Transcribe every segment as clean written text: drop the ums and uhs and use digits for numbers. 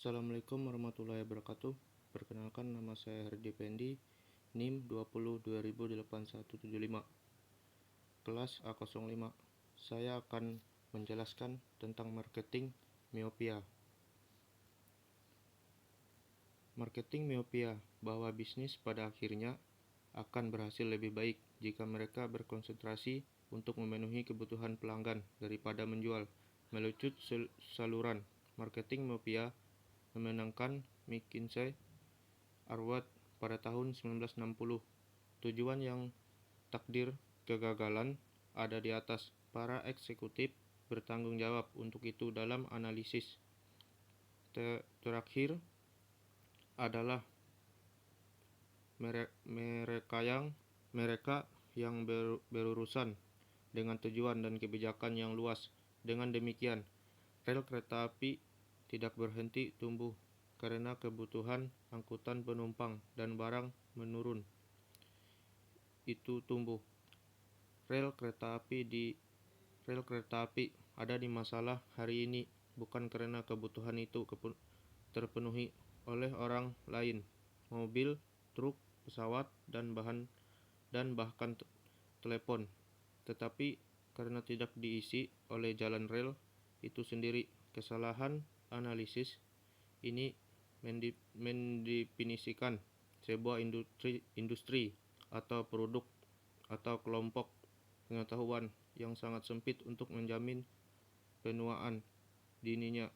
Assalamualaikum warahmatullahi wabarakatuh. Perkenalkan, nama saya Herdi Pendi, NIM 20202175, kelas A05. Saya akan menjelaskan tentang marketing miopia. Marketing miopia, bahwa bisnis pada akhirnya akan berhasil lebih baik jika mereka berkonsentrasi untuk memenuhi kebutuhan pelanggan daripada menjual melucut saluran. Marketing miopia memenangkan McKinsey Award pada tahun 1960. Tujuan yang takdir kegagalan ada di atas. Para eksekutif bertanggung jawab untuk itu dalam analisis. Terakhir adalah mereka yang berurusan dengan tujuan dan kebijakan yang luas. Dengan demikian, rel kereta api tidak berhenti tumbuh karena kebutuhan angkutan penumpang dan barang menurun. Itu tumbuh. Rel kereta api ada di masalah hari ini bukan karena kebutuhan itu terpenuhi oleh orang lain, mobil, truk, pesawat, dan bahkan telepon, tetapi karena tidak diisi oleh jalan rel itu sendiri. Kesalahan analisis ini mendefinisikan sebuah industri atau produk atau kelompok pengetahuan yang sangat sempit untuk menjamin penuaan dininya.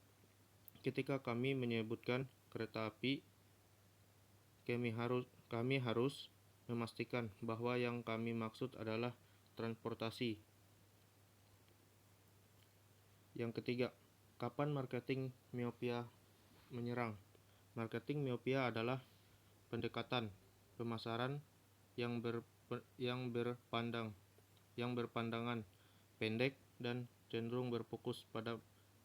Ketika kami menyebutkan kereta api, kami harus memastikan bahwa yang kami maksud adalah transportasi. Yang ketiga, kapan marketing miopia menyerang? Marketing miopia adalah pendekatan pemasaran yang berpandangan pendek dan cenderung berfokus pada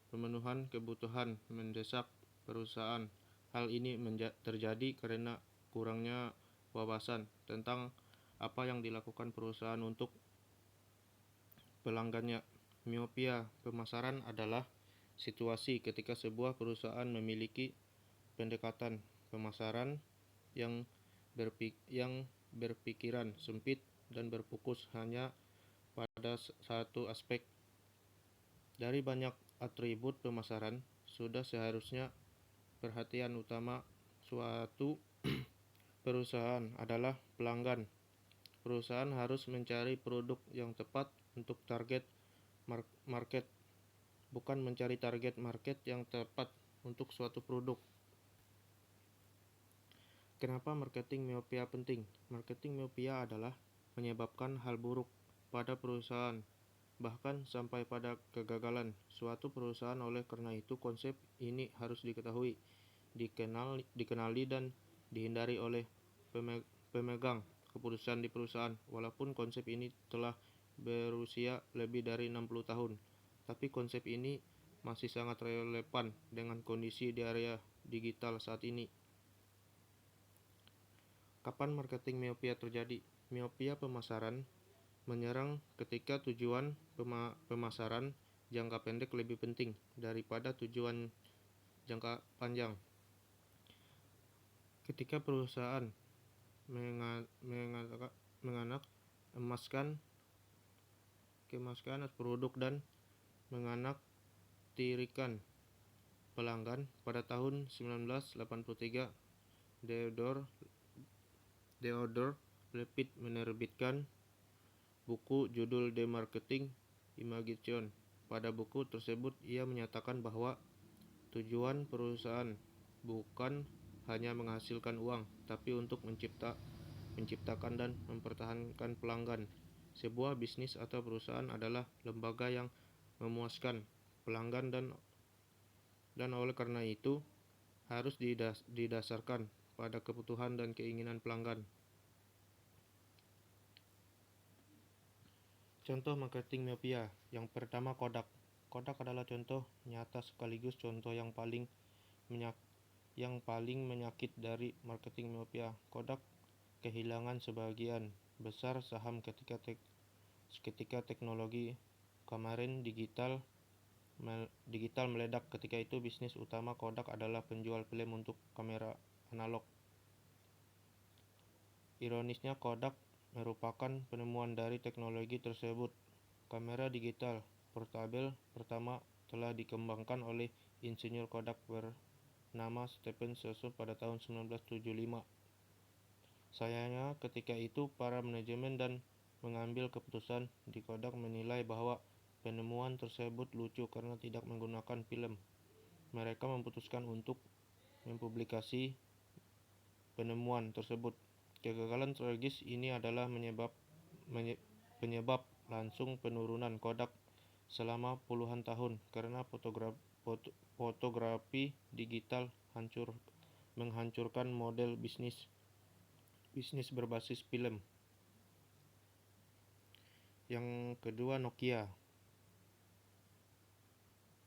pemenuhan kebutuhan mendesak perusahaan. Hal ini terjadi karena kurangnya wawasan tentang apa yang dilakukan perusahaan untuk pelanggannya. Miopia pemasaran adalah situasi ketika sebuah perusahaan memiliki pendekatan pemasaran yang berpikiran sempit dan berfokus hanya pada satu aspek. Dari banyak atribut pemasaran, sudah seharusnya perhatian utama suatu perusahaan adalah pelanggan. Perusahaan harus mencari produk yang tepat untuk target market, bukan mencari target market yang tepat untuk suatu produk. Kenapa marketing miopia penting? Marketing miopia adalah menyebabkan hal buruk pada perusahaan, bahkan sampai pada kegagalan suatu perusahaan. Oleh karena itu, konsep ini harus diketahui, dikenali dan dihindari oleh pemegang keputusan di perusahaan. Walaupun konsep ini telah berusia lebih dari 60 tahun, tapi konsep ini masih sangat relevan dengan kondisi di area digital saat ini. Kapan marketing miopia terjadi? Miopia pemasaran menyerang ketika tujuan pemasaran jangka pendek lebih penting daripada tujuan jangka panjang. Ketika perusahaan mengemaskan produk dan menganaktirikan pelanggan. Pada tahun 1983, Theodore Levitt menerbitkan buku judul The Marketing Imagination. Pada buku tersebut ia menyatakan bahwa tujuan perusahaan bukan hanya menghasilkan uang, tapi untuk menciptakan dan mempertahankan pelanggan. Sebuah bisnis atau perusahaan adalah lembaga yang memuaskan pelanggan dan oleh karena itu harus didasarkan pada kebutuhan dan keinginan pelanggan. Contoh marketing miopia. Yang pertama, Kodak. Kodak adalah contoh nyata sekaligus contoh yang paling menyakit dari marketing miopia. Kodak kehilangan sebagian besar saham ketika teknologi kamera digital digital meledak. Ketika itu bisnis utama Kodak adalah penjual film untuk kamera analog. Ironisnya, Kodak merupakan penemuan dari teknologi tersebut. Kamera digital portabel pertama telah dikembangkan oleh insinyur Kodak bernama Stephen Sassoon pada tahun 1975. Sayangnya, ketika itu para manajemen dan mengambil keputusan di Kodak menilai bahwa penemuan tersebut lucu karena tidak menggunakan film. Mereka memutuskan untuk mempublikasi penemuan tersebut. Kegagalan tragis ini adalah penyebab langsung penurunan Kodak selama puluhan tahun karena fotografi digital menghancurkan model bisnis berbasis film. Yang kedua, Nokia.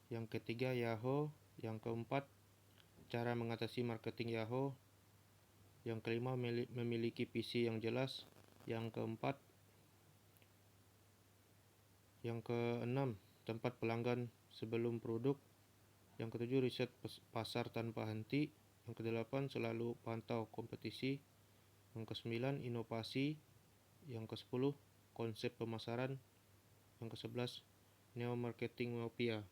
Yang ketiga, Yahoo. Yang keempat, cara mengatasi marketing Yahoo. Yang kelima, memiliki PC yang jelas. Yang keenam, tempat pelanggan sebelum produk. Yang ketujuh, riset pasar tanpa henti. Yang kedelapan, selalu pantau kompetisi. Yang kesembilan, inovasi. Yang kesepuluh, konsep pemasaran. Yang kesebelas, neo marketing myopia.